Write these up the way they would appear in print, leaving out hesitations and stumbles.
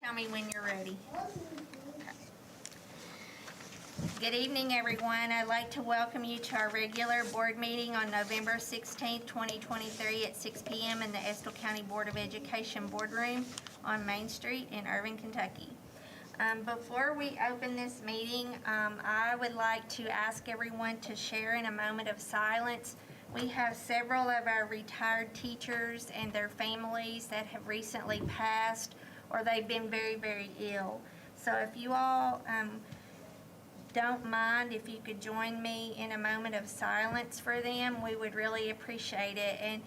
Tell me when you're ready. Good evening, everyone. I'd like to welcome you to our regular board meeting on November 16th, 2023 at 6 p.m. in the Estill County Board of Education boardroom on Main Street in Irving, Kentucky. Before we open this meeting, I would like to ask everyone to share in a moment of silence. We have several of our retired teachers and their families that have recently passed or they've been very, very ill. So if you all don't mind, if you could join me in a moment of silence for them, we would really appreciate it. And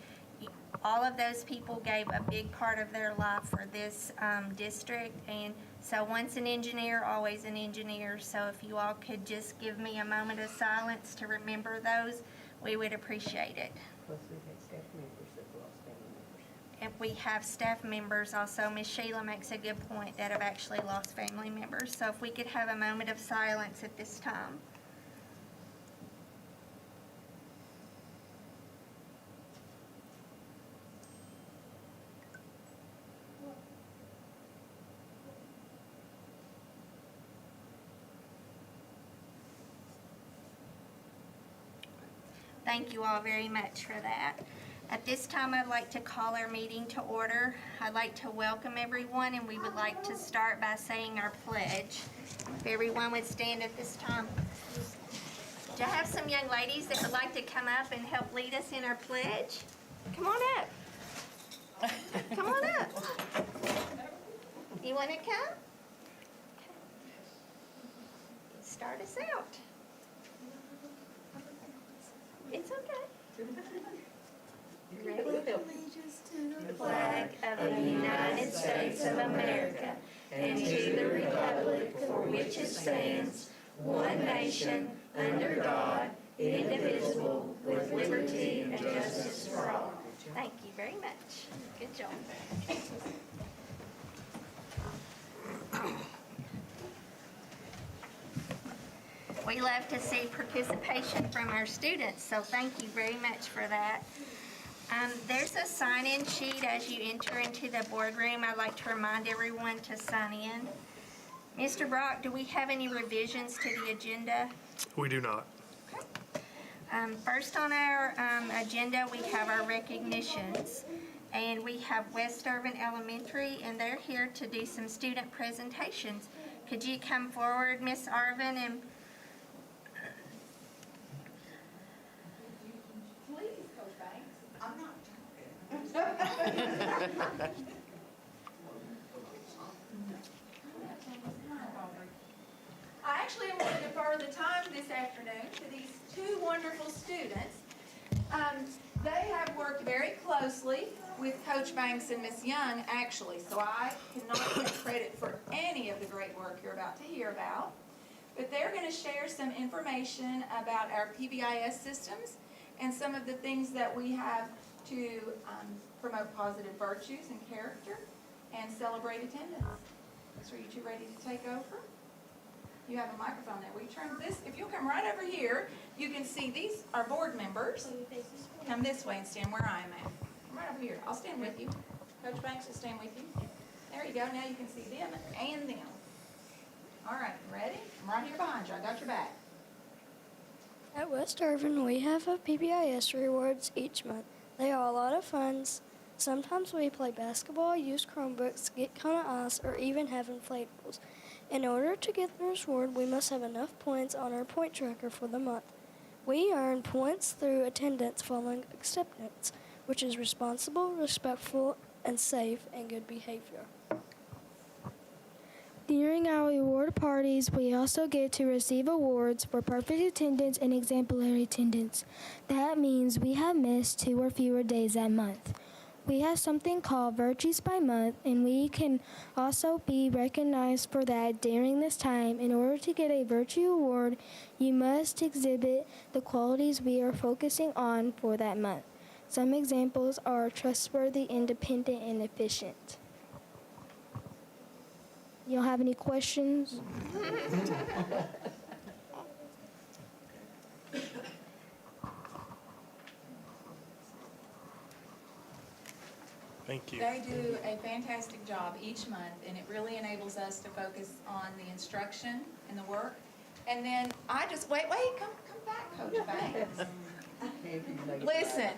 all of those people gave a big part of their life for this district, and so once an engineer, always an engineer. So if you all could just give me a moment of silence to remember those, we would appreciate it. Plus we've had staff members that lost family members. If we have staff members also, Ms. Sheila makes a good point, that have actually lost family members. So if we could have a moment of silence at this time. Thank you all very much for that. At this time, I'd like to call our meeting to order. I'd like to welcome everyone, and we would like to start by saying our pledge. If everyone would stand at this time. Do I have some young ladies that would like to come up and help lead us in our pledge? Come on up. Come on up. You want to come? Okay. Start us out. It's okay. Allegiance to the flag of the United States of America and to the republic for which it stands, one nation, under God, indivisible, with liberty and justice for all. Thank you very much. Good job. We love to see participation from our students, so thank you very much for that. There's a sign-in sheet as you enter into the boardroom. I'd like to remind everyone to sign in. Mr. Brock, do we have any revisions to the agenda? We do not. First on our agenda, we have our recognitions. And we have West Irving Elementary, and they're here to do some student presentations. Could you come forward, Miss Irvin, and Please, Coach Banks. I'm not talking. I actually am going to defer the time this afternoon to these two wonderful students. They have worked very closely with Coach Banks and Miss Young, actually, so I cannot take credit for any of the great work you're about to hear about. But they're going to share some information about our PBIS systems and some of the things that we have to promote positive virtues and character and celebrate attendance. So are you two ready to take over? You have a microphone there. We turn this, if you'll come right over here, you can see these are board members. Come this way and stand where I am at. Come right over here. I'll stand with you. Coach Banks will stand with you. There you go. Now you can see them and them. All right, ready? I'm right here behind you. I got your back. At West Irving, we have a PBIS rewards each month. They are a lot of fun. Sometimes we play basketball, use Chromebooks, get cone ice, or even have inflatables. In order to get the reward, we must have enough points on our point tracker for the month. We earn points through attendance following acceptance, which is responsible, respectful, and safe, and good behavior. During our reward parties, we also get to receive awards for perfect attendance and exemplary attendance. That means we have missed 2 or fewer days that month. We have something called Virtues by Month, and we can also be recognized for that during this time. In order to get a Virtue Award, you must exhibit the qualities we are focusing on for that month. Some examples are trustworthy, independent, and efficient. Y'all have any questions? Thank you. They do a fantastic job each month, and it really enables us to focus on the instruction and the work. And then come back, Coach Banks. Listen,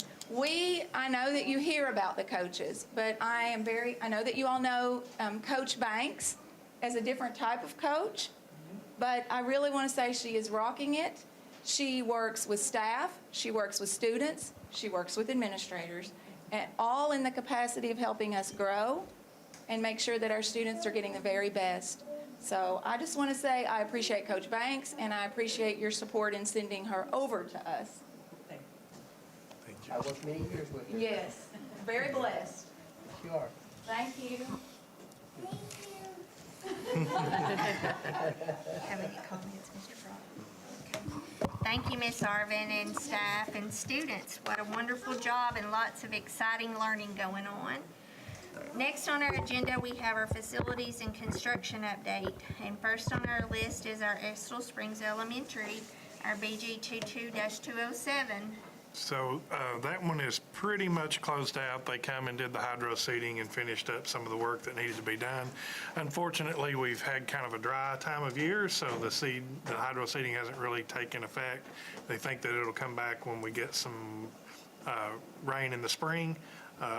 I know that you hear about the coaches, but I know that you all know Coach Banks as a different type of coach, but I really want to say she is rocking it. She works with staff, she works with students, she works with administrators, and all in the capacity of helping us grow and make sure that our students are getting the very best. So I just want to say I appreciate Coach Banks, and I appreciate your support in sending her over to us. Thank I worked many years with you. Yes, very blessed. You are. Thank you. Have any comments, Mr. Brock? Okay. Thank you, Miss Arvin and staff and students. What a wonderful job and lots of exciting learning going on. Next on our agenda, we have our facilities and construction update. And first on our list is our Estill Springs Elementary, our BG 22-207. So that one is pretty much closed out. They come and did the hydro seeding and finished up some of the work that needed to be done. Unfortunately, we've had kind of a dry time of year, so the hydro seeding hasn't really taken effect. They think that it'll come back when we get some rain in the spring.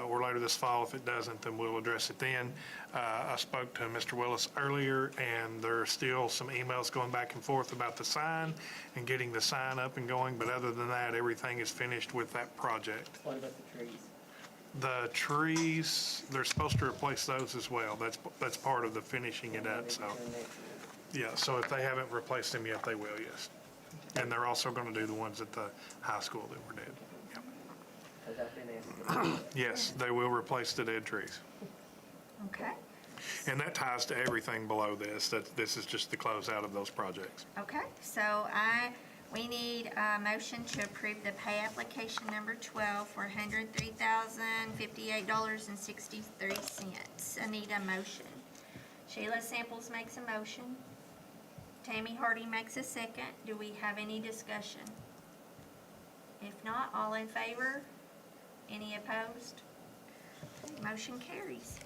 Or later this fall. If it doesn't, then we'll address it then. I spoke to Mr. Willis earlier, and there are still some emails going back and forth about the sign and getting the sign up and going, but other than that, everything is finished with that project. What about the trees? The trees, they're supposed to replace those as well. That's part of the finishing it up, so. Yeah, so if they haven't replaced them yet, they will, yes. And they're also going to do the ones at the high school that were dead. Has that been answered? Yes, they will replace the dead trees. Okay. And that ties to everything below this. This is just the closeout of those projects. Okay, so we need a motion to approve the pay application number 12 for $103,058.63. I need a motion. Sheila Samples makes a motion. Tammy Hardy makes a second. Do we have any discussion? If not, all in favor? Any opposed? Motion carries.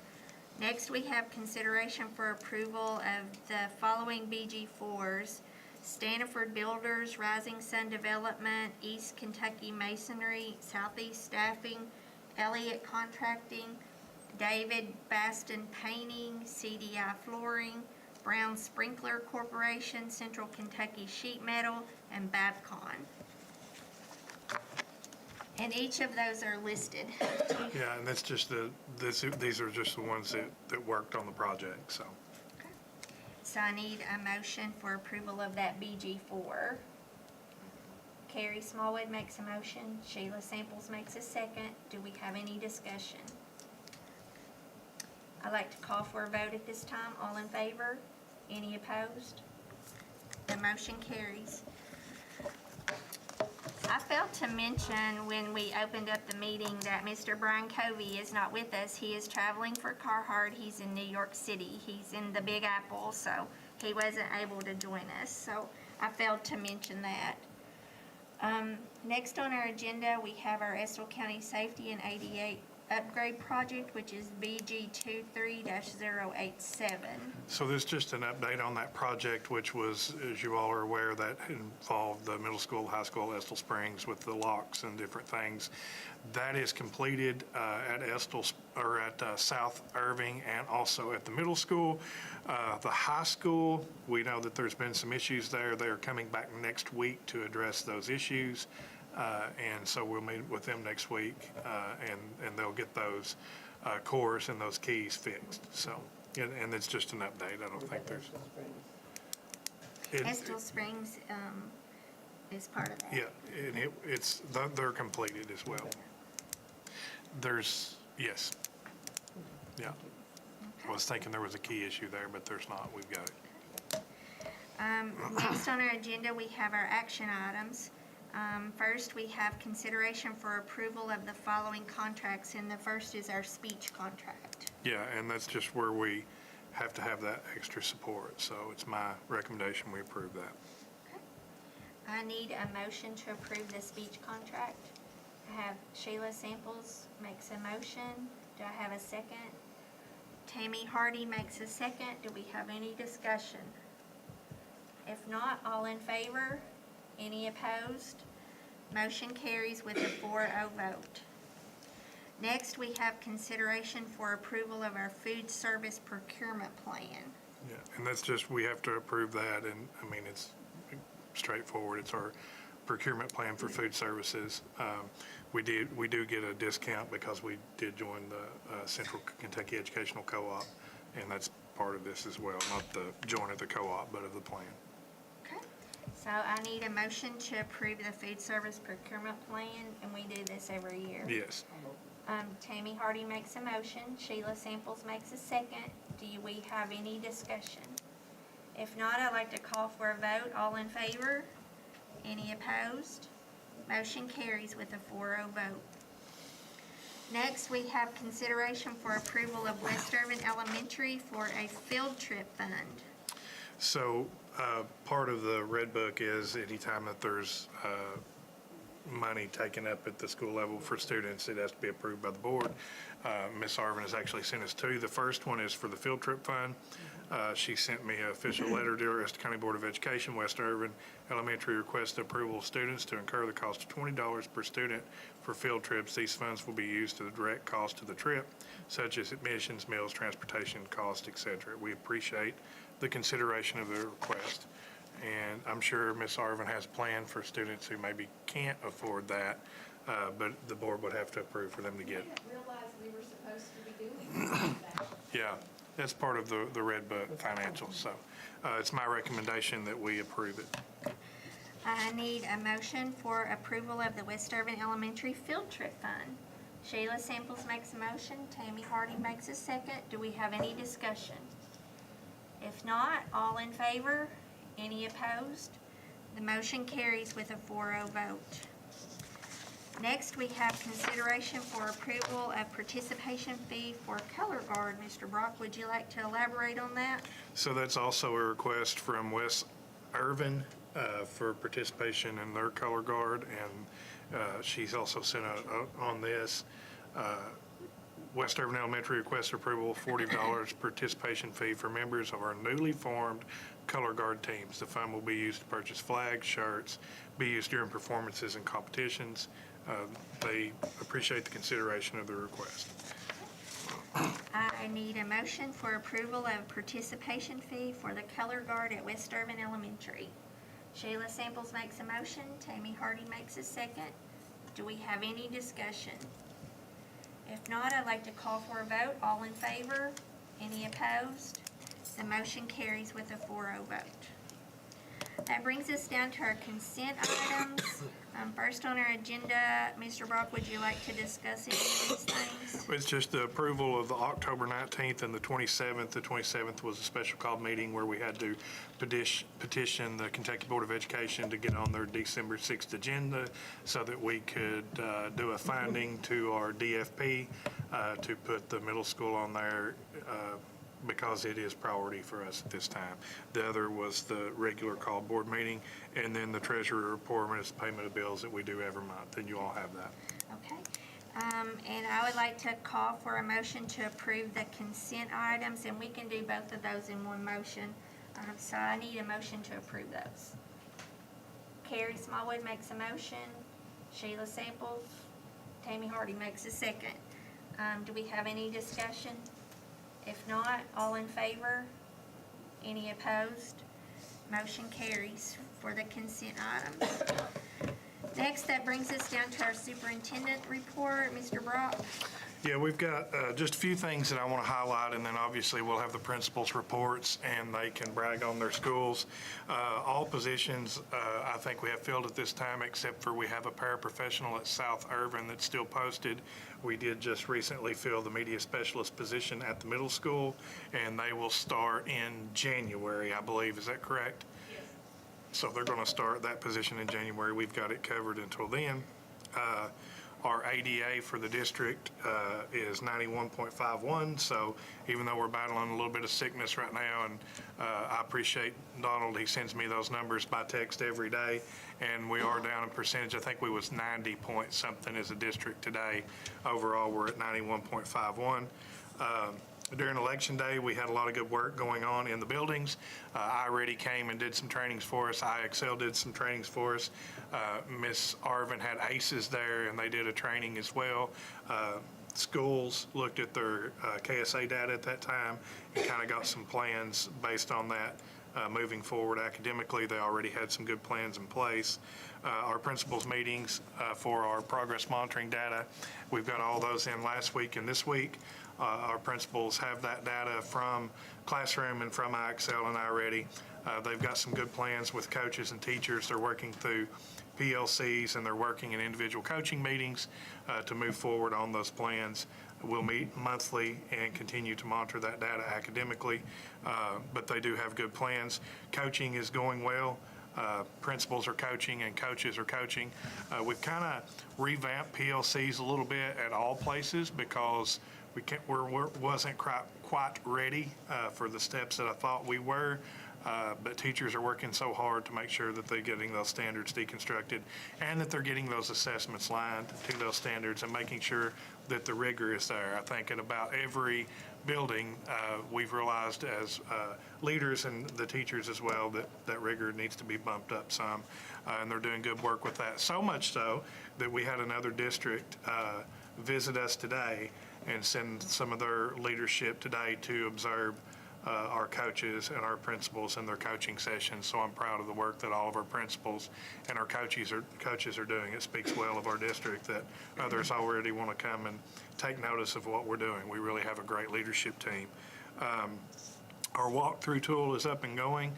Next, we have consideration for approval of the following BG4s: Stanford Builders, Rising Sun Development, East Kentucky Masonry, Southeast Staffing, Elliott Contracting, David Baston Painting, CDI Flooring, Brown Sprinkler Corporation, Central Kentucky Sheet Metal, and Babcon. And each of those are listed. Yeah, and that's just these are just the ones that worked on the project, so. Okay. So I need a motion for approval of that BG4. Carrie Smallwood makes a motion. Sheila Samples makes a second. Do we have any discussion? I'd like to call for a vote at this time. All in favor? Any opposed? The motion carries. I failed to mention when we opened up the meeting that Mr. Brian Covey is not with us. He is traveling for Carhartt. He's in New York City. He's in the Big Apple, so he wasn't able to join us. So I failed to mention that. Next on our agenda, we have our Estill County Safety and ADA Upgrade Project, which is BG 23-087. So this is just an update on that project, which was, as you all are aware, that involved the middle school, high school, Estill Springs with the locks and different things. That is completed at Estill, or at South Irving, and also at the middle school. The high school, we know that there's been some issues there. They are coming back next week to address those issues. And so we'll meet with them next week, and they'll get those cores and those keys fixed. So, and it's just an update. I don't think there's. Estill Springs is part of that. Yeah, and they're completed as well. Yes. Yeah. I was thinking there was a key issue there, but there's not. We've got it. Next on our agenda, we have our action items. First, we have consideration for approval of the following contracts, and the first is our speech contract. Yeah, and that's just where we have to have that extra support. So it's my recommendation we approve that. Okay. I need a motion to approve the speech contract. I have Sheila Samples makes a motion. Do I have a second? Tammy Hardy makes a second. Do we have any discussion? If not, all in favor? Any opposed? Motion carries with a 4-0 vote. Next, we have consideration for approval of our food service procurement plan. Yeah, and that's just, we have to approve that, and, I mean, it's straightforward. It's our procurement plan for food services. We do get a discount because we did join the Central Kentucky Educational Co-op, and that's part of this as well, not the join of the co-op, but of the plan. Okay. So I need a motion to approve the food service procurement plan, and we do this every year. Yes. Tammy Hardy makes a motion. Sheila Samples makes a second. We have any discussion? If not, I'd like to call for a vote. All in favor? Any opposed? Motion carries with a 4-0 vote. Next, we have consideration for approval of West Irvin Elementary for a field trip fund. So part of the Red Book is anytime that there's money taken up at the school level for students, it has to be approved by the board. Ms. Arvin has actually sent us two. The first one is for the field trip fund. She sent me an official letter to Estill County Board of Education, West Irvin Elementary request approval of students to incur the cost of $20 per student for field trips. These funds will be used to the direct cost of the trip, such as admissions, meals, transportation costs, etc. We appreciate the consideration of the request. And I'm sure Ms. Arvin has a plan for students who maybe can't afford that, but the board would have to approve for them to I get. didn't realize we were supposed to be doing that. Yeah, that's part of the Red Book financials. So it's my recommendation that we approve it. I need a motion for approval of the West Irvin Elementary Field Trip Fund. Sheila Samples makes a motion. Tammy Hardy makes a second. Do we have any discussion? If not, all in favor? Any opposed? The motion carries with a 4-0 vote. Next, we have consideration for approval of participation fee for Color Guard. Mr. Brock, would you like to elaborate on that? So that's also a request from West Irvin for participation in their color guard, and she's also sent on this. West Irvin Elementary requests approval of $40 participation fee for members of our newly formed color guard teams. The fund will be used to purchase flags, shirts, be used during performances and competitions. They appreciate the consideration of the request. I need a motion for approval of participation fee for the color guard at West Irvin Elementary. Sheila Samples makes a motion. Tammy Hardy makes a second. Do we have any discussion? If not, I'd like to call for a vote. All in favor? Any opposed? The motion carries with a 4-0 vote. That brings us down to our consent items. First on our agenda, Mr. Brock, would you like to discuss any of these things? It's just the approval of the October 19th and the 27th. The 27th was a special call meeting where we had to petition the Kentucky Board of Education to get on their December 6th agenda so that we could do a finding to our DFP to put the middle school on there because it is priority for us at this time. The other was the regular call board meeting, and then the treasurer report is payment of bills that we do every month, and you all have that. Okay. And I would like to call for a motion to approve the consent items, and we can do both of those in one motion. So I need a motion to approve those. Carrie Smallwood makes a motion. Sheila Samples. Tammy Hardy makes a second. Do we have any discussion? If not, all in favor? Any opposed? Motion carries for the consent items. Next, that brings us down to our superintendent report. Mr. Brock? Yeah, we've got just a few things that I want to highlight, and then obviously we'll have the principals' reports, and they can brag on their schools. All positions I think we have filled at this time, except for we have a paraprofessional at South Irvin that's still posted. We did just recently fill the media specialist position at the middle school, and they will start in January, I believe. Is that correct? Yes. So they're going to start that position in January. We've got it covered until then. Our ADA for the district is 91.51, so even though we're battling a little bit of sickness right now, and I appreciate Donald, he sends me those numbers by text every day, and we are down in percentage. I think we was 90 point something as a district today. Overall, we're at 91.51. During Election Day, we had a lot of good work going on in the buildings. iReady came and did some trainings for us. IXL did some trainings for us. Miss Arvin had ACEs there, and they did a training as well. Schools looked at their KSA data at that time and kind of got some plans based on that. Moving forward academically, they already had some good plans in place. Our principals meetings for our progress monitoring data, we've got all those in last week and this week. Our principals have that data from Classroom and from IXL and iReady. They've got some good plans with coaches and teachers. They're working through PLCs and they're working in individual coaching meetings to move forward on those plans. We'll meet monthly and continue to monitor that data academically, but they do have good plans. Coaching is going well. Principals are coaching and coaches are coaching. We've kind of revamped PLCs a little bit at all places because we wasn't quite ready for the steps that I thought we were. But teachers are working so hard to make sure that they're getting those standards deconstructed and that they're getting those assessments lined to those standards and making sure that the rigor is there. I think in about every building, we've realized as leaders and the teachers as well that rigor needs to be bumped up some, and they're doing good work with that. So much so that we had another district visit us today and send some of their leadership today to observe our coaches and our principals in their coaching sessions. So I'm proud of the work that all of our principals and our coaches are doing. It speaks well of our district that others already want to come and take notice of what we're doing. We really have a great leadership team. Our walkthrough tool is up and going.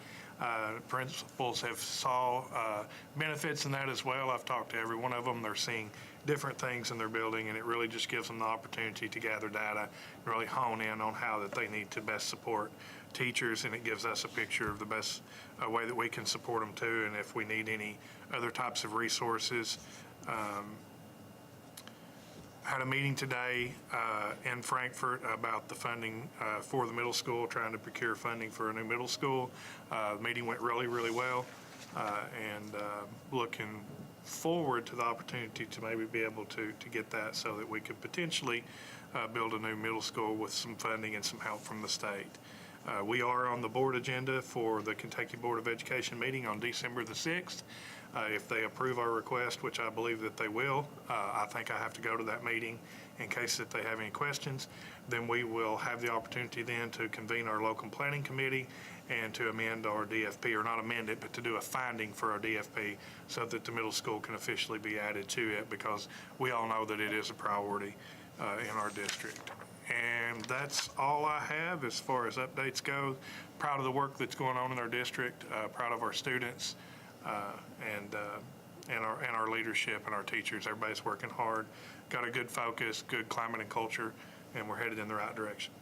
Principals have saw benefits in that as well. I've talked to every one of them. They're seeing different things in their building, and it really just gives them the opportunity to gather data and really hone in on how that they need to best support teachers, and it gives us a picture of the best way that we can support them too, and if we need any other types of resources. Had a meeting today in Frankfurt about the funding for the middle school, trying to procure funding for a new middle school. The meeting went really, really well, and looking forward to the opportunity to maybe be able to get that so that we could potentially build a new middle school with some funding and some help from the state. We are on the board agenda for the Kentucky Board of Education meeting on December the 6th. If they approve our request, which I believe that they will, I think I have to go to that meeting in case that they have any questions. Then we will have the opportunity then to convene our local planning committee and to amend our DFP, or not amend it, but to do a finding for our DFP so that the middle school can officially be added to it, because we all know that it is a priority in our district. And that's all I have as far as updates go. Proud of the work that's going on in our district, proud of our students, and our leadership and our teachers. Everybody's working hard, got a good focus, good climate and culture, and we're headed in the right direction.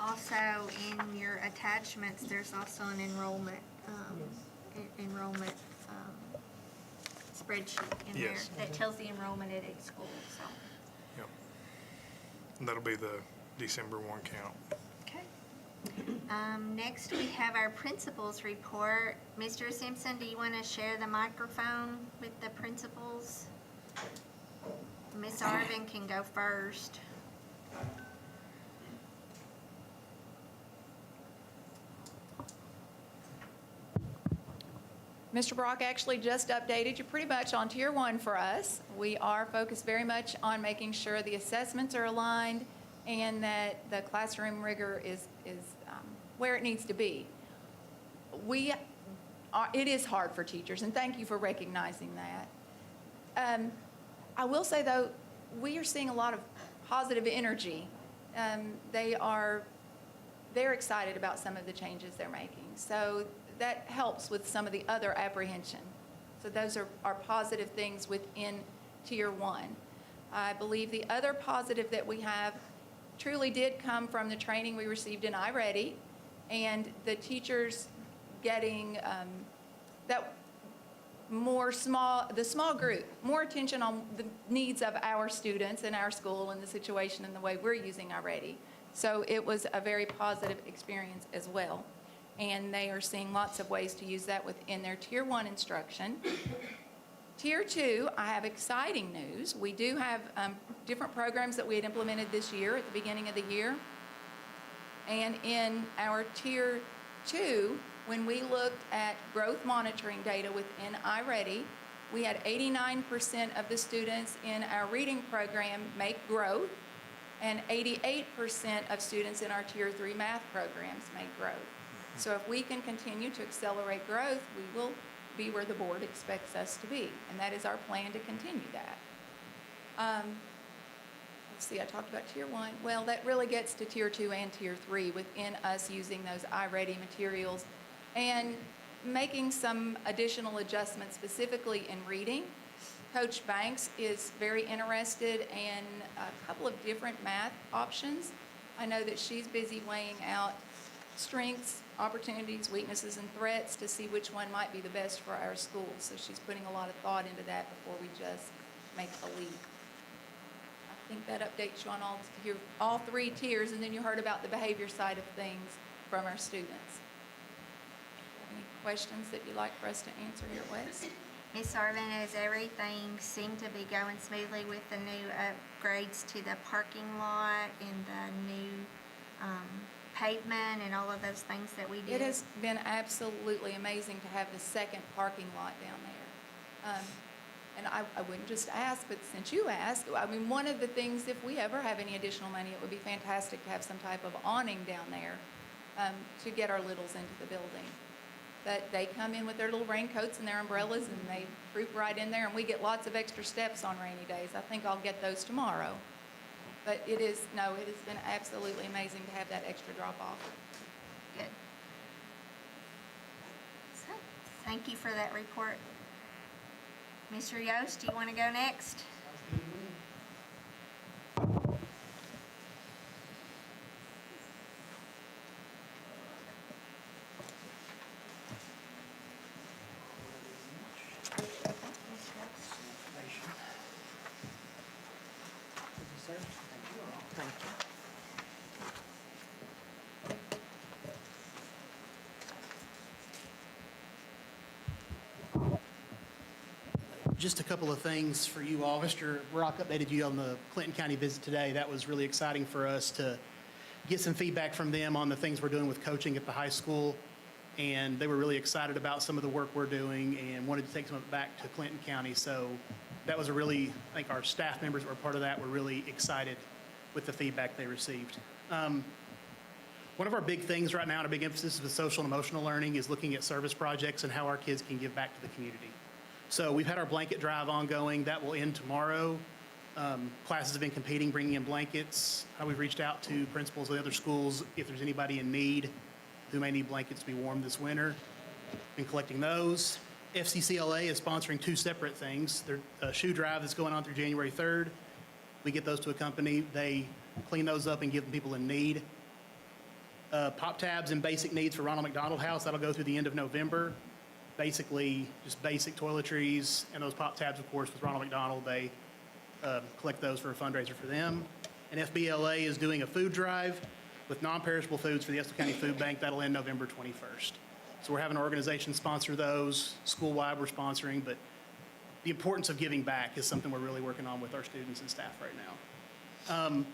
Also, in your attachments, there's also an enrollment spreadsheet in there Yes. that tells the enrollment at each school, so. Yep. And that'll be the December 1 count. Okay. Next, we have our principals report. Mr. Simpson, do you want to share the microphone with the principals? Miss Arvin can go first. Mr. Brock actually just updated you pretty much on Tier 1 for us. We are focused very much on making sure the assessments are aligned and that the classroom rigor is where it needs to be. It is hard for teachers, and thank you for recognizing that. I will say, though, we are seeing a lot of positive energy. They're excited about some of the changes they're making. So that helps with some of the other apprehension. So those are positive things within Tier 1. I believe the other positive that we have truly did come from the training we received in iReady and the teachers getting that the small group, more attention on the needs of our students and our school and the situation and the way we're using iReady. So it was a very positive experience as well. And they are seeing lots of ways to use that within their Tier 1 instruction. Tier 2, I have exciting news. We do have different programs that we had implemented this year at the beginning of the year. And in our Tier 2, when we looked at growth monitoring data within iReady, we had 89% of the students in our reading program make growth, and 88% of students in our Tier 3 math programs make growth. So if we can continue to accelerate growth, we will be where the board expects us to be, and that is our plan to continue that. Let's see, I talked about Tier 1. Well, that really gets to Tier 2 and Tier 3 within us using those iReady materials and making some additional adjustments specifically in reading. Coach Banks is very interested in a couple of different math options. I know that she's busy weighing out strengths, opportunities, weaknesses, and threats to see which one might be the best for our schools. So she's putting a lot of thought into that before we just make a leap. I think that updates you on all three tiers, and then you heard about the behavior side of things from our students. Any questions that you'd like for us to answer here, Wes? Ms. Arvin, has everything seemed to be going smoothly with the new upgrades to the parking lot and the new pavement and all of those things that we did? It has been absolutely amazing to have the second parking lot down there. And I wouldn't just ask, but since you asked, I mean, one of the things, if we ever have any additional money, it would be fantastic to have some type of awning down there to get our littles into the building. But they come in with their little raincoats and their umbrellas, and they troop right in there, and we get lots of extra steps on rainy days. I think I'll get those tomorrow. But it has been absolutely amazing to have that extra drop-off. Good. So, thank you for that report. Mr. Yost, do you want to go next? Just a couple of things for you all. Mr. Rock updated you on the Clinton County visit today. That was really exciting for us to get some feedback from them on the things we're doing with coaching at the high school. And they were really excited about some of the work we're doing and wanted to take some of it back to Clinton County. So that was I think our staff members that were part of that were really excited with the feedback they received. One of our big things right now, and a big emphasis with social and emotional learning, is looking at service projects and how our kids can give back to the community. So we've had our blanket drive ongoing. That will end tomorrow. Classes have been competing, bringing in blankets. We've reached out to principals of the other schools if there's anybody in need who may need blankets to be warm this winter. Been collecting those. FCCLA is sponsoring two separate things. There's a shoe drive that's going on through January 3rd. We get those to a company. They clean those up and give them people in need. Pop tabs and basic needs for Ronald McDonald House. That'll go through the end of November. Basically, just basic toiletries and those pop tabs, of course, with Ronald McDonald. They collect those for a fundraiser for them. And FBLA is doing a food drive with non-perishable foods for the Estill County Food Bank. That'll end November 21st. So we're having an organization sponsor those. School-wide, we're sponsoring, but the importance of giving back is something we're really working on with our students and staff right now.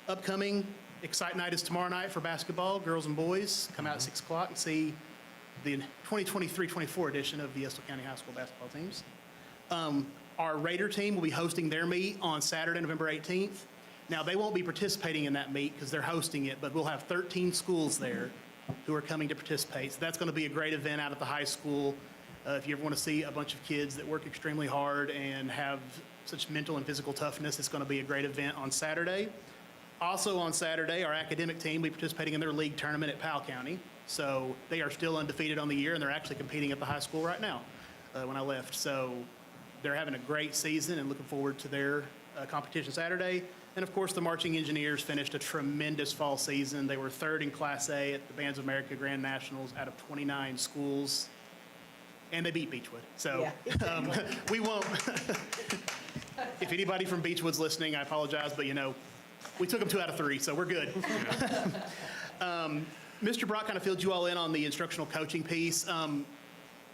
Upcoming Excite Night is tomorrow night for basketball, girls and boys. Come out at 6 o'clock and see the 2023-24 edition of the Estill County High School basketball teams. Our Raider team will be hosting their meet on Saturday, November 18th. Now, they won't be participating in that meet because they're hosting it, but we'll have 13 schools there who are coming to participate. So that's going to be a great event out at the high school. If you ever want to see a bunch of kids that work extremely hard and have such mental and physical toughness, it's going to be a great event on Saturday. Also on Saturday, our academic team will be participating in their league tournament at Powell County. So they are still undefeated on the year, and they're actually competing at the high school right now when I left. So they're having a great season and looking forward to their competition Saturday. And of course, the Marching Engineers finished a tremendous fall season. They were third in Class A at the Bands of America Grand Nationals out of 29 schools. And they beat Beechwood. So Yeah, we won't. If anybody from Beechwood's listening, I apologize, but we took them 2 out of 3, so we're good. Mr. Brock kind of filled you all in on the instructional coaching piece.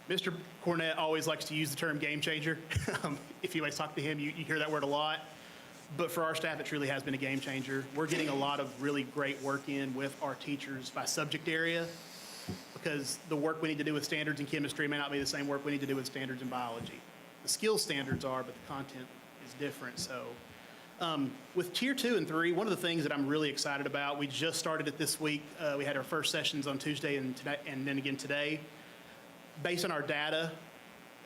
Mr. Cornett always likes to use the term game changer. If you guys talk to him, you hear that word a lot. But for our staff, it truly has been a game changer. We're getting a lot of really great work in with our teachers by subject area, because the work we need to do with standards in chemistry may not be the same work we need to do with standards in biology. The skill standards are, but the content is different. So with Tier 2 and 3, one of the things that I'm really excited about, we just started it this week. We had our first sessions on Tuesday and then again today. Based on our data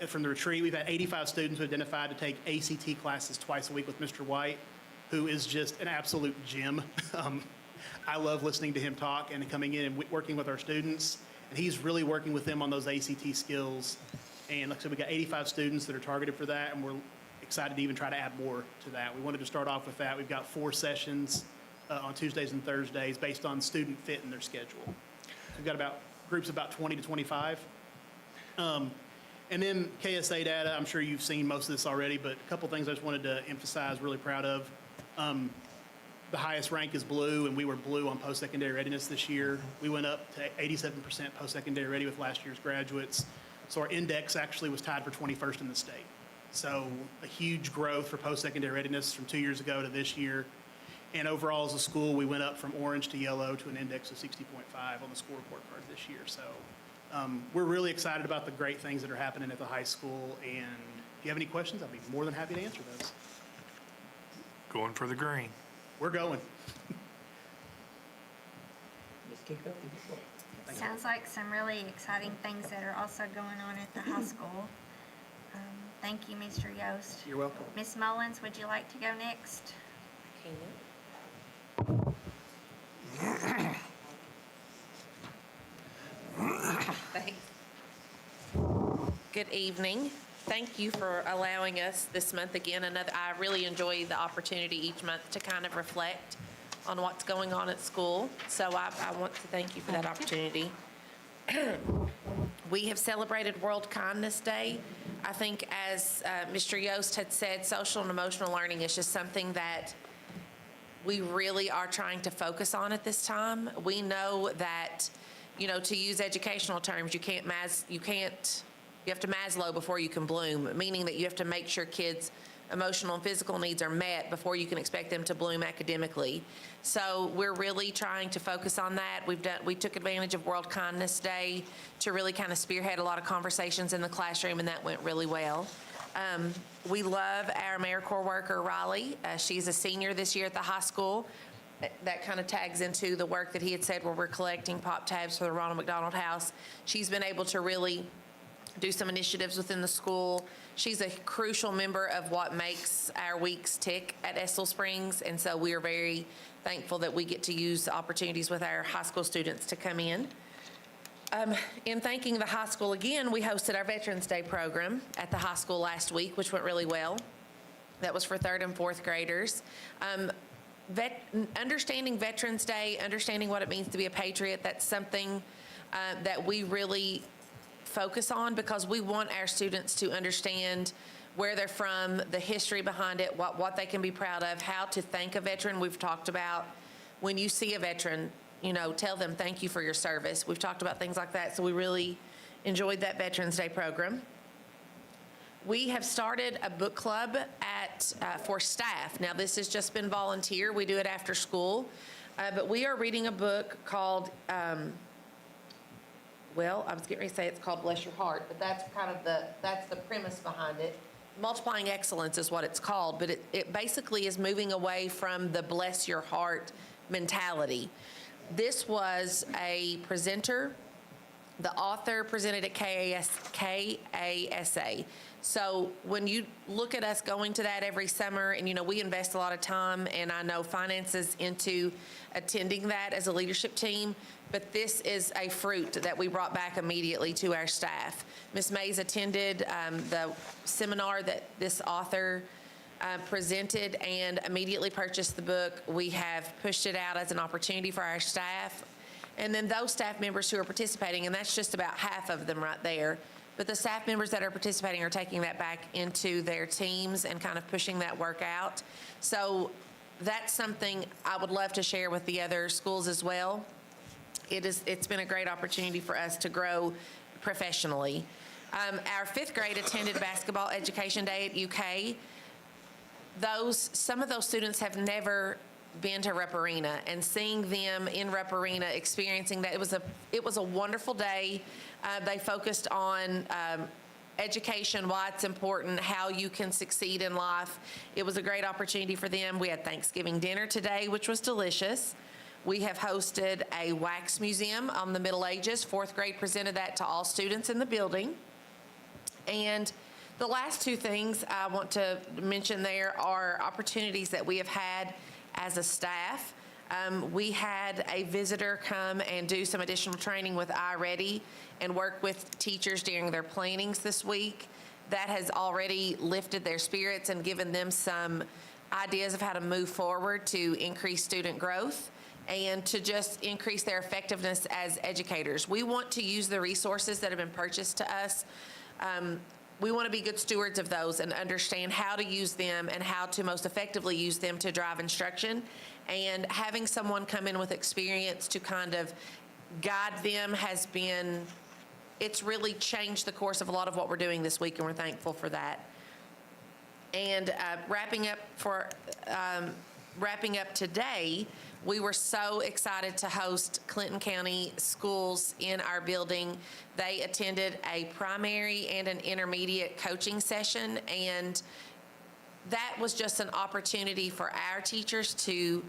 from the retreat, we've had 85 students who identified to take ACT classes twice a week with Mr. White, who is just an absolute gem. I love listening to him talk and coming in and working with our students. And he's really working with them on those ACT skills. And like I said, we got 85 students that are targeted for that, and we're excited to even try to add more to that. We wanted to start off with that. We've got 4 sessions on Tuesdays and Thursdays based on student fit in their schedule. So we've got about groups about 20 to 25. And then KSA data, I'm sure you've seen most of this already, but a couple things I just wanted to emphasize, really proud of. The highest rank is blue, and we were blue on post-secondary readiness this year. We went up to 87% post-secondary ready with last year's graduates. So our index actually was tied for 21st in the state. So a huge growth for post-secondary readiness from 2 years ago to this year. And overall as a school, we went up from orange to yellow to an index of 60.5 on the school report card this year. So we're really excited about the great things that are happening at the high school. And if you have any questions, I'll be more than happy to answer those. Going for the green. We're going. just kick up and get going. Sounds like some really exciting things that are also going on at the high school. Thank you, Mr. Yost. You're welcome. Ms. Mullins, would you like to go next? Thanks. Good evening. Thank you for allowing us this month again. I really enjoy the opportunity each month to kind of reflect on what's going on at school. So I want to thank you for that opportunity. We have celebrated World Kindness Day. I think as Mr. Yost had said, social and emotional learning is just something that we really are trying to focus on at this time. We know that, to use educational terms, you have to Maslow before you can bloom, meaning that you have to make sure kids' emotional and physical needs are met before you can expect them to bloom academically. So we're really trying to focus on that. We took advantage of World Kindness Day to really kind of spearhead a lot of conversations in the classroom, and that went really well. We love our AmeriCorps worker, Riley. She's a senior this year at the high school. That kind of tags into the work that he had said where we're collecting pop tabs for the Ronald McDonald House. She's been able to really do some initiatives within the school. She's a crucial member of what makes our weeks tick at Estill Springs, and so we are very thankful that we get to use opportunities with our high school students to come in. In thanking the high school again, we hosted our Veterans Day program at the high school last week, which went really well. That was for 3rd and 4th graders. Understanding Veterans Day, understanding what it means to be a patriot, that's something that we really focus on, because we want our students to understand where they're from, the history behind it, what they can be proud of, how to thank a veteran. We've talked about when you see a veteran, tell them thank you for your service. We've talked about things like that, so we really enjoyed that Veterans Day program. We have started a book club for staff. Now, this has just been volunteer. We do it after school, but we are reading a book called, I was getting ready to say it's called Bless Your Heart, but that's kind of that's the premise behind it. Multiplying Excellence is what it's called, but it basically is moving away from the bless your heart mentality. This was a presenter. The author presented at KASA. So when you look at us going to that every summer, and we invest a lot of time, and I know finances into attending that as a leadership team, but this is a fruit that we brought back immediately to our staff. Ms. Mays attended the seminar that this author presented and immediately purchased the book. We have pushed it out as an opportunity for our staff. And then those staff members who are participating, and that's just about half of them right there, But the staff members that are participating are taking that back into their teams and kind of pushing that work out. So that's something I would love to share with the other schools as well. It's been a great opportunity for us to grow professionally. Our 5th grade attended Basketball Education Day at UK. Some of those students have never been to Rupp Arena, and seeing them in Rupp Arena experiencing that, it was a wonderful day. They focused on education, why it's important, how you can succeed in life. It was a great opportunity for them. We had Thanksgiving dinner today, which was delicious. We have hosted a wax museum on the Middle Ages. 4th grade presented that to all students in the building. And the last 2 things I want to mention there are opportunities that we have had as a staff. We had a visitor come and do some additional training with iReady and work with teachers during their plannings this week. That has already lifted their spirits and given them some ideas of how to move forward to increase student growth and to just increase their effectiveness as educators. We want to use the resources that have been purchased to us. We want to be good stewards of those and understand how to use them and how to most effectively use them to drive instruction. And having someone come in with experience to kind of guide them it's really changed the course of a lot of what we're doing this week, and we're thankful for that. And wrapping up today, we were so excited to host Clinton County schools in our building. They attended a primary and an intermediate coaching session, and that was just an opportunity for our teachers to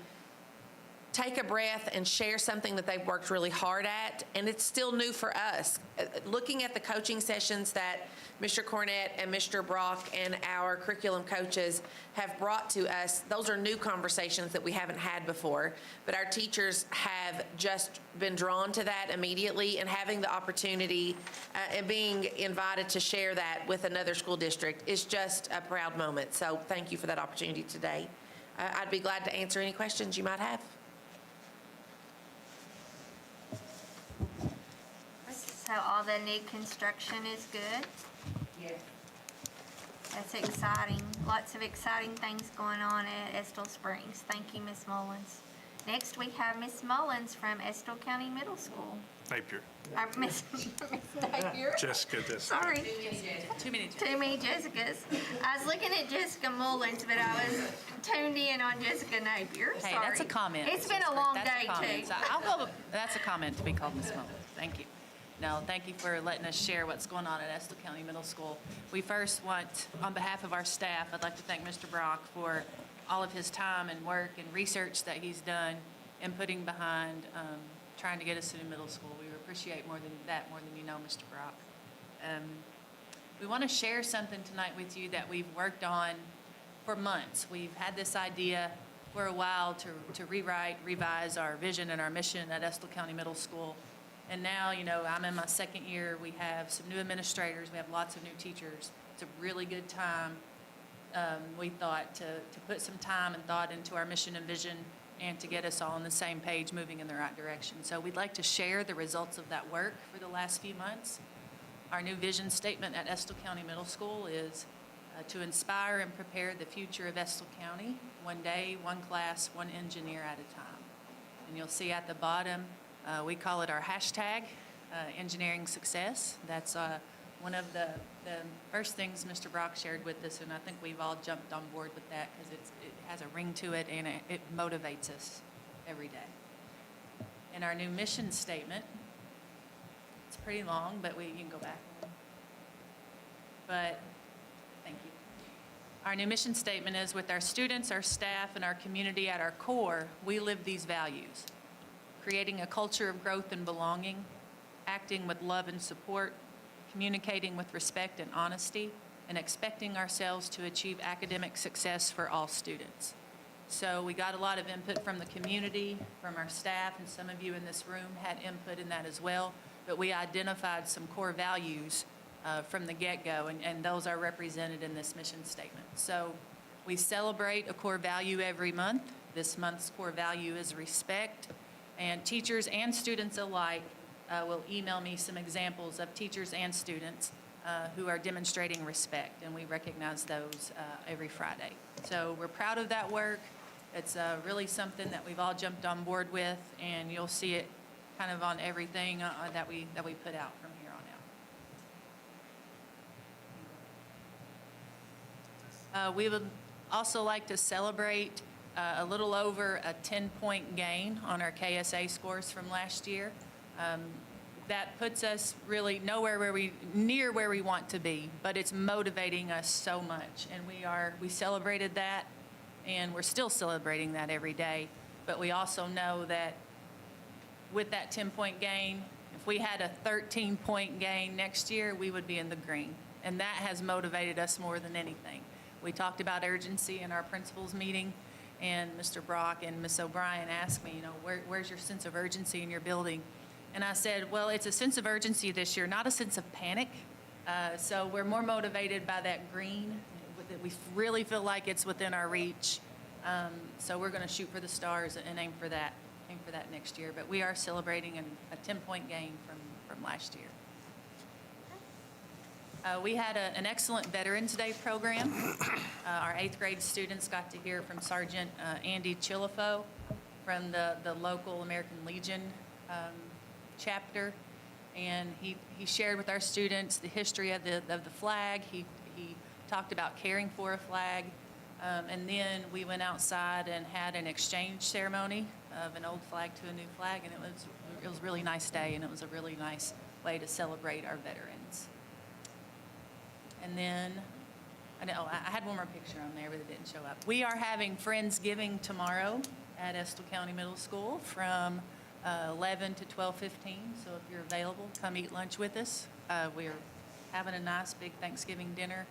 take a breath and share something that they've worked really hard at, and it's still new for us. Looking at the coaching sessions that Mr. Cornett and Mr. Brock and our curriculum coaches have brought to us, those are new conversations that we haven't had before, but our teachers have just been drawn to that immediately, and having the opportunity and being invited to share that with another school district is just a proud moment. So thank you for that opportunity today. I'd be glad to answer any questions you might have. So all the new construction is good? Yes. That's exciting. Lots of exciting things going on at Estill Springs. Thank you, Ms. Mullins. Next, we have Ms. Mullins from Estill County Middle School. Napier. Miss Napier. Jessica. Sorry. Too many. Too many Jessicas. I was looking at Jessica Mullins, but I was tuned in on Jessica Napier. Hey, Sorry. that's a comment. It's been a long That's a day, comment. too. So I'll go, that's a comment to be called Ms. Mullins. Thank you. No, thank you for letting us share what's going on at Estill County Middle School. We first want, on behalf of our staff, I'd like to thank Mr. Brock for all of his time and work and research that he's done in putting behind trying to get us to the middle school. We appreciate more than you know, Mr. Brock. We want to share something tonight with you that we've worked on for months. We've had this idea for a while to revise our vision and our mission at Estill County Middle School. And now, you know, I'm in my 2nd year. We have some new administrators. We have lots of new teachers. It's a really good time, we thought, to put some time and thought into our mission and vision and to get us all on the same page moving in the right direction. So we'd like to share the results of that work for the last few months. Our new vision statement at Estill County Middle School is to inspire and prepare the future of Estill County, one day, one class, one engineer at a time. And you'll see at the bottom, we call it our hashtag, engineering success. That's one of the first things Mr. Brock shared with us, and I think we've all jumped on board with that because it has a ring to it and it motivates us every day. And our new mission statement, it's pretty long, but you can go back. But thank you. Our new mission statement is, with our students, our staff, and our community at our core, we live these values: creating a culture of growth and belonging, acting with love and support, communicating with respect and honesty, and expecting ourselves to achieve academic success for all students. So we got a lot of input from the community, from our staff, and some of you in this room had input in that as well, but we identified some core values from the get-go, and those are represented in this mission statement. So we celebrate a core value every month. This month's core value is respect, and teachers and students alike will email me some examples of teachers and students who are demonstrating respect, and we recognize those every Friday. So we're proud of that work. It's really something that we've all jumped on board with, and you'll see it kind of on everything that we put out from here on out. We would also like to celebrate a little over a 10-point gain on our KSA scores from last year. That puts us really near where we want to be, but it's motivating us so much, and we celebrated that, and we're still celebrating that every day. But we also know that with that 10-point gain, if we had a 13-point gain next year, we would be in the green, and that has motivated us more than anything. We talked about urgency in our principals meeting, and Mr. Brock and Ms. O'Brien asked me, where's your sense of urgency in your building? And I said, well, it's a sense of urgency this year, not a sense of panic. So we're more motivated by that green. We really feel like it's within our reach. So we're going to shoot for the stars and aim for that next year. But we are celebrating a 10-point gain from last year. We had an excellent Veterans Day program. Our 8th grade students got to hear from Sergeant Andy Chilifo from the local American Legion chapter, and he shared with our students the history of the flag. He talked about caring for a flag, and then we went outside and had an exchange ceremony of an old flag to a new flag, and it was a really nice day, and it was a really nice way to celebrate our veterans. And then I had one more picture on there, but it didn't show up. We are having Friendsgiving tomorrow at Estill County Middle School from 11 to 12:15. So if you're available, come eat lunch with us. We're having a nice big Thanksgiving dinner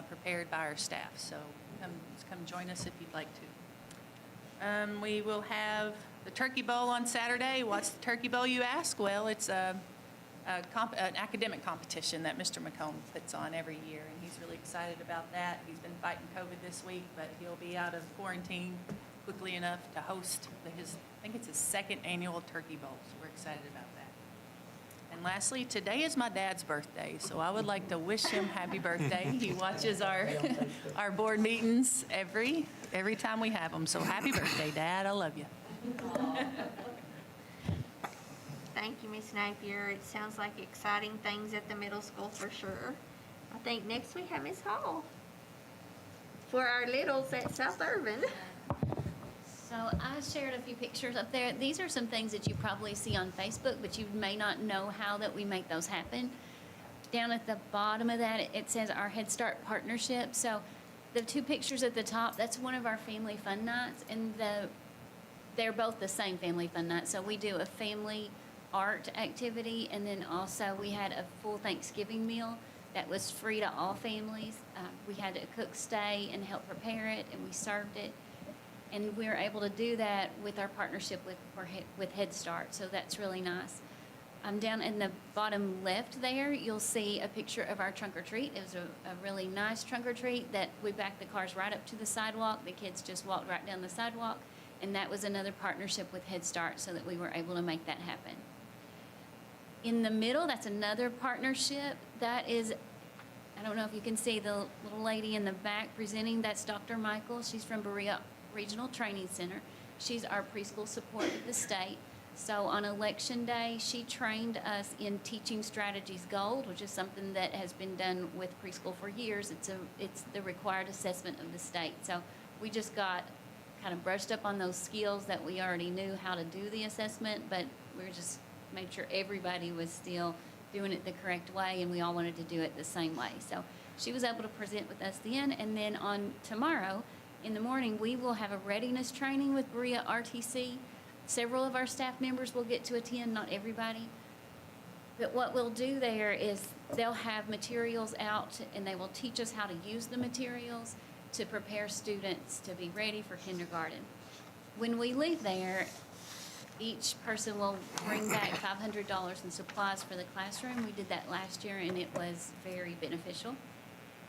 prepared by our staff. So come join us if you'd like to. We will have the Turkey Bowl on Saturday. What's the Turkey Bowl, you ask? Well, it's an academic competition that Mr. McComb puts on every year, and he's really excited about that. He's been fighting COVID this week, but he'll be out of quarantine quickly enough to host I think it's his 2nd annual Turkey Bowl, so we're excited about that. And lastly, today is my dad's birthday, so I would like to wish him happy birthday. He watches our board meetings every time we have them, so happy birthday, Dad. I love you. Thank you, Ms. Napier. It sounds like exciting things at the middle school for sure. I think next we have Ms. Hall for our littles at South Irvin. So I shared a few pictures up there. These are some things that you probably see on Facebook, but you may not know how that we make those happen. Down at the bottom of that, it says our Head Start partnership. So the 2 pictures at the top, that's one of our family fun nights, and they're both the same family fun night. So we do a family art activity, and then also we had a full Thanksgiving meal that was free to all families. We had a cook stay and help prepare it, and we served it. And we were able to do that with our partnership with Head Start, so that's really nice. Down in the bottom left there, you'll see a picture of our trunk or treat. It was a really nice trunk or treat that we backed the cars right up to the sidewalk. The kids just walked right down the sidewalk, and that was another partnership with Head Start so that we were able to make that happen. In the middle, that's another partnership. That is, I don't know if you can see the little lady in the back presenting. That's Dr. Michael. She's from Berea Regional Training Center. She's our preschool support at the state. So on election day, she trained us in Teaching Strategies Gold, which is something that has been done with preschool for years. It's the required assessment of the state. So we just got kind of brushed up on those skills that we already knew how to do the assessment, but we just made sure everybody was still doing it the correct way, and we all wanted to do it the same way. So she was able to present with us then, and then on tomorrow in the morning, we will have a readiness training with Berea RTC. Several of our staff members will get to attend, not everybody. But what we'll do there is they'll have materials out, and they will teach us how to use the materials to prepare students to be ready for kindergarten. When we leave there, each person will bring back $500 in supplies for the classroom. We did that last year, and it was very beneficial.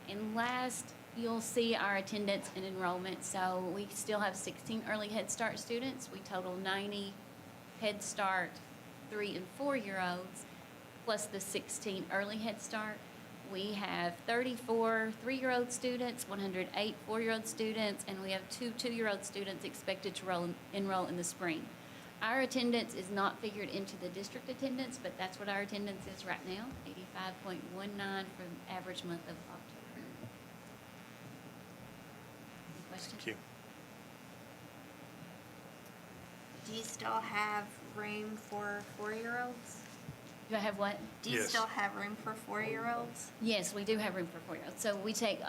And last, you'll see our attendance and enrollment. So we still have 16 early Head Start students. We total 90 Head Start 3- and 4-year-olds, plus the 16 early Head Start. We have 34 3-year-old students, 108 4-year-old students, and we have 2 2-year-old students expected to enroll in the spring. Our attendance is not figured into the district attendance, but that's what our attendance is right now, 85.19 for the average month of October. Any questions? Thank you. Do you still have room for 4-year-olds? Do I have what? Do you Yes. still have room for 4-year-olds? Yes, we do have room for 4-year-olds. So we take,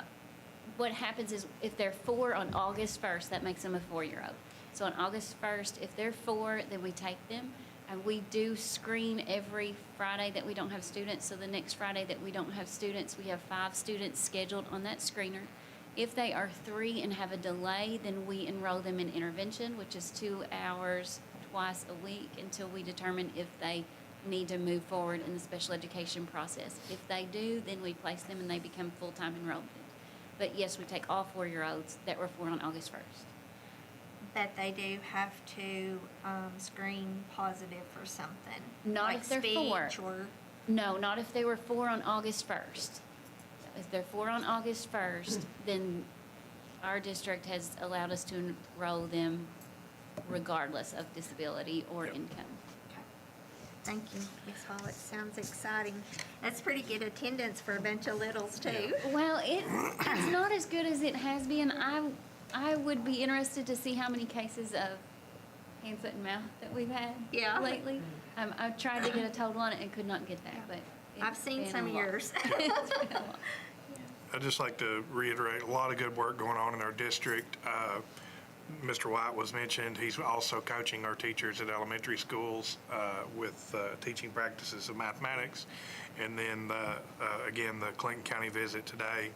what happens is if they're 4 on August 1st, that makes them a 4-year-old. So on August 1st, if they're 4, then we take them. And we do screen every Friday that we don't have students. So the next Friday that we don't have students, we have 5 students scheduled on that screener. If they are 3 and have a delay, then we enroll them in intervention, which is 2 hours twice a week until we determine if they need to move forward in the special education process. If they do, then we place them and they become full-time enrollment. But yes, we take all 4-year-olds that were 4 on August 1st. But they do have to screen positive for something? Not like if they're 4. speech or... No, not if they were 4 on August 1st. If they're 4 on August 1st, then our district has allowed us to enroll them regardless of disability or income. Thank you, Ms. Hall. It sounds exciting. That's pretty good attendance for a bunch of littles, too. Well, it's not as good as it has been. I would be interested to see how many cases of hand, foot, and mouth that we've had Yeah. lately. I tried to get a total on it and could not get that, but I've seen some of yours. It's been a lot. I'd just like to reiterate, a lot of good work going on in our district. Mr. White was mentioned. He's also coaching our teachers at elementary schools with teaching practices of mathematics. And then, again, the Clinton County visit today,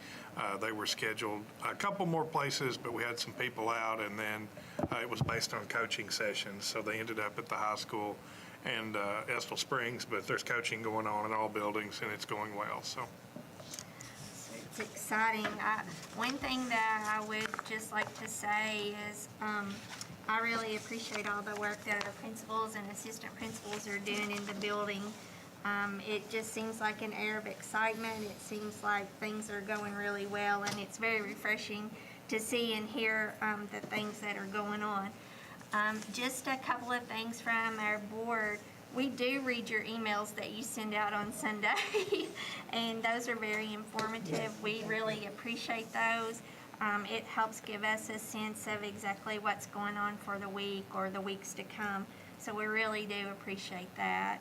they were scheduled a couple more places, but we had some people out, and then it was based on coaching sessions. So they ended up at the high school and Estill Springs, but there's coaching going on in all buildings, and it's going well. So. It's exciting. One thing that I would just like to say is I really appreciate all the work that our principals and assistant principals are doing in the building. It just seems like an air of excitement. It seems like things are going really well, and it's very refreshing to see and hear the things that are going on. Just a couple of things from our board. We do read your emails that you send out on Sunday, and those are very informative. We really appreciate those. It helps give us a sense of exactly what's going on for the week or the weeks to come. So we really do appreciate that.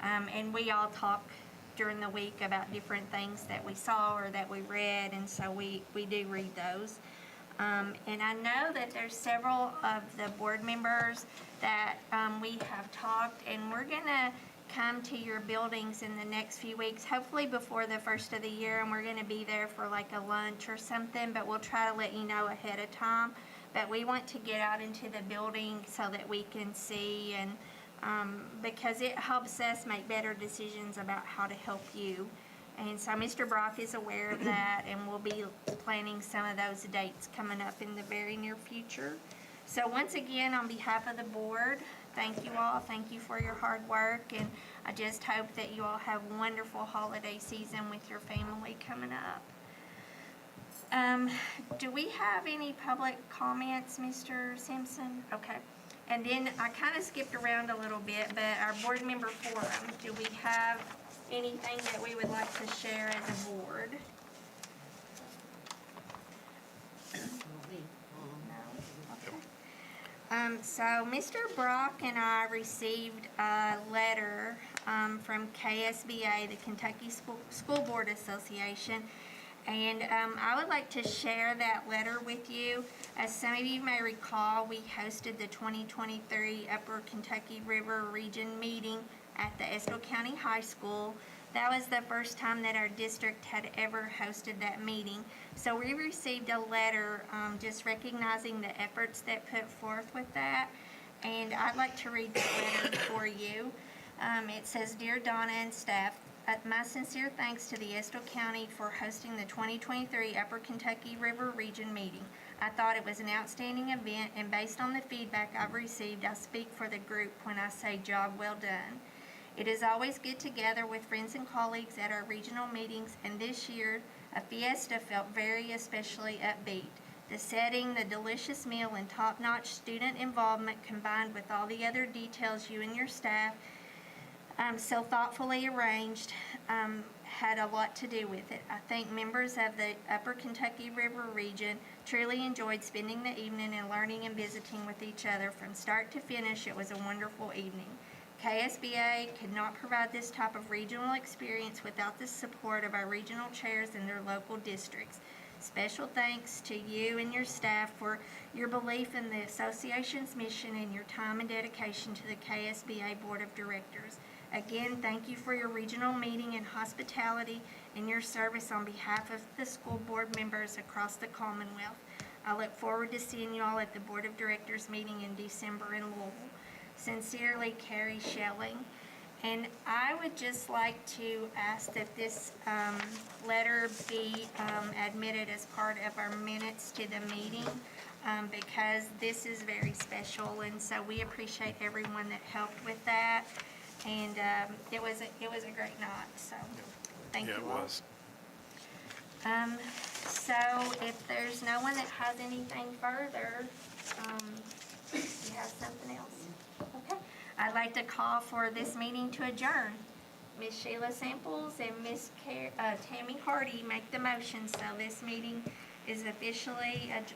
And we all talk during the week about different things that we saw or that we read, and so we do read those. And I know that there's several of the board members that we have talked, and we're gonna come to your buildings in the next few weeks, hopefully before the first of the year, and we're gonna be there for like a lunch or something, but we'll try to let you know ahead of time. But we want to get out into the building so that we can see, and because it helps us make better decisions about how to help you. And so Mr. Brock is aware of that, and we'll be planning some of those dates coming up in the very near future. So once again, on behalf of the board, thank you all. Thank you for your hard work, and I just hope that you all have a wonderful holiday season with your family coming up. Do we have any public comments, Mr. Simpson? Okay. And then I kind of skipped around a little bit, but our board member forum, do we have anything that we would like to share as a board? So Mr. Brock and I received a letter from KSBA, the Kentucky School Board Association, and I would like to share that letter with you. As some of you may recall, we hosted the 2023 Upper Kentucky River Region meeting at the Estill County High School. That was the first time that our district had ever hosted that meeting. So we received a letter just recognizing the efforts that put forth with that. And I'd like to read that letter for you. It says, "Dear Donna and staff, my sincere thanks to the Estill County for hosting the 2023 Upper Kentucky River Region meeting. I thought it was an outstanding event, and based on the feedback I've received, I speak for the group when I say job well done. It is always good to gather with friends and colleagues at our regional meetings, and this year, a fiesta felt very especially upbeat. The setting, the delicious meal, and top-notch student involvement combined with all the other details you and your staff so thoughtfully arranged had a lot to do with it. I think members of the Upper Kentucky River region truly enjoyed spending the evening and learning and visiting with each other. From start to finish, it was a wonderful evening. KSBA could not provide this type of regional experience without the support of our regional chairs and their local districts. Special thanks to you and your staff for your belief in the association's mission and your time and dedication to the KSBA Board of Directors. Again, thank you for your regional meeting and hospitality and your service on behalf of the school board members across the Commonwealth. I look forward to seeing you all at the Board of Directors meeting in December in Louisville. Sincerely, Carrie Schelling. And I would just like to ask that this letter be admitted as part of our minutes to the meeting because this is very special, and so we appreciate everyone that helped with that. And it was a great night, so thank you all. Yeah, it was. So if there's no one that has anything further, you have something else? Okay. I'd like to call for this meeting to adjourn. Ms. Sheila Samples and Ms. Tammy Hardy make the motion, so this meeting is officially adjourned.